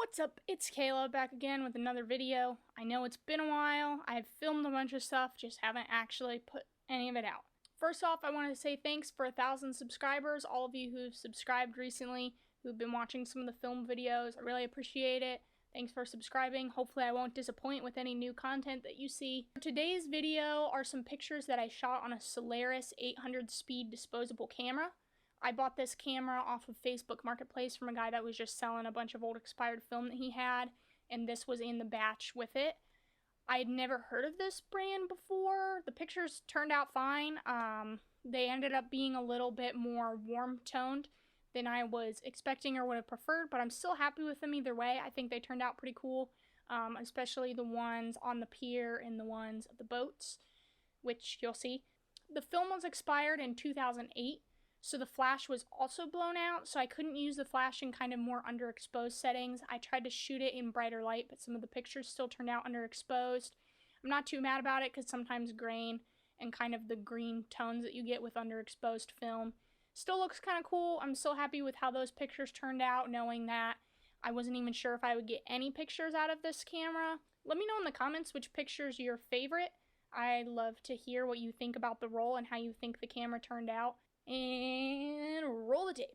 What's up? It's Kayla back again with another video. I know it's been a while. I've filmed a bunch of stuff, just haven't actually put any of it out. First off, I want to say thanks for 1,000 subscribers, all of you who've subscribed recently, who've been watching some of the film videos. I really appreciate it. Thanks for subscribing. Hopefully I won't disappoint with any new content that you see. For today's video are some pictures that I shot on a Solaris 800 speed disposable camera. I bought this camera off of Facebook Marketplace from a guy that was just selling a bunch of old expired film that he had, and this was in the batch with it. I had never heard of this brand before. The pictures turned out fine. They ended up being a little bit more warm-toned than I was expecting or would have preferred, but I'm still happy with them either way. I think they turned out pretty cool, especially the ones on the pier and the ones of the boats, which you'll see. The film was expired in 2008. So the flash was also blown out, so I couldn't use the flash in kind of more underexposed settings. I tried to shoot it in brighter light, but some of the pictures still turned out underexposed. I'm not too mad about it because sometimes grain and kind of the green tones that you get with underexposed film still looks kind of cool. I'm still happy with how those pictures turned out, knowing that I wasn't even sure if I would get any pictures out of this camera. Let me know in the comments which picture's your favorite. I'd love to hear what you think about the roll and how you think the camera turned out. And roll the tape.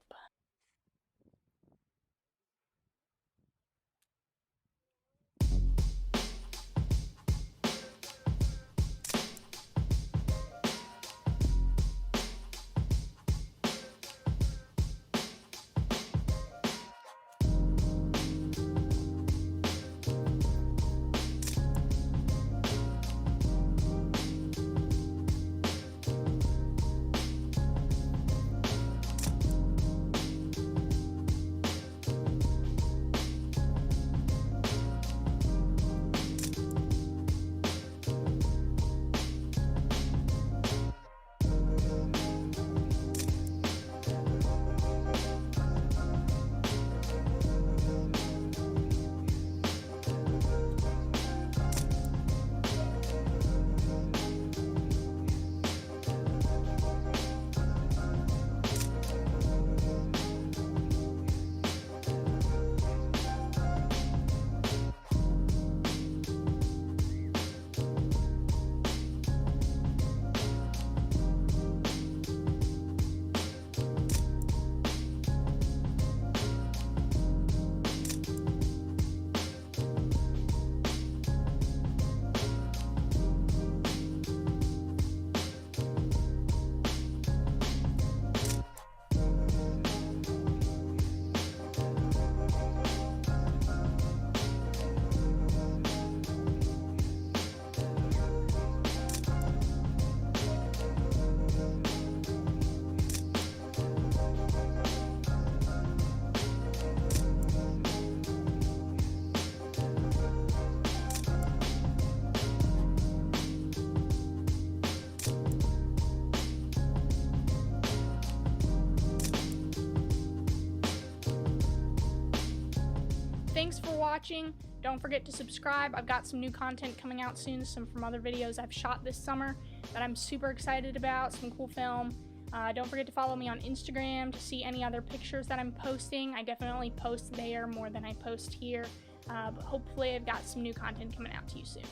Thanks for watching. Don't forget to subscribe. I've got some new content coming out soon, some from other videos I've shot this summer that I'm super excited about, some cool film. Don't forget to follow me on Instagram to see any other pictures that I'm posting. I definitely post there more than I post here, but hopefully I've got some new content coming out to you soon.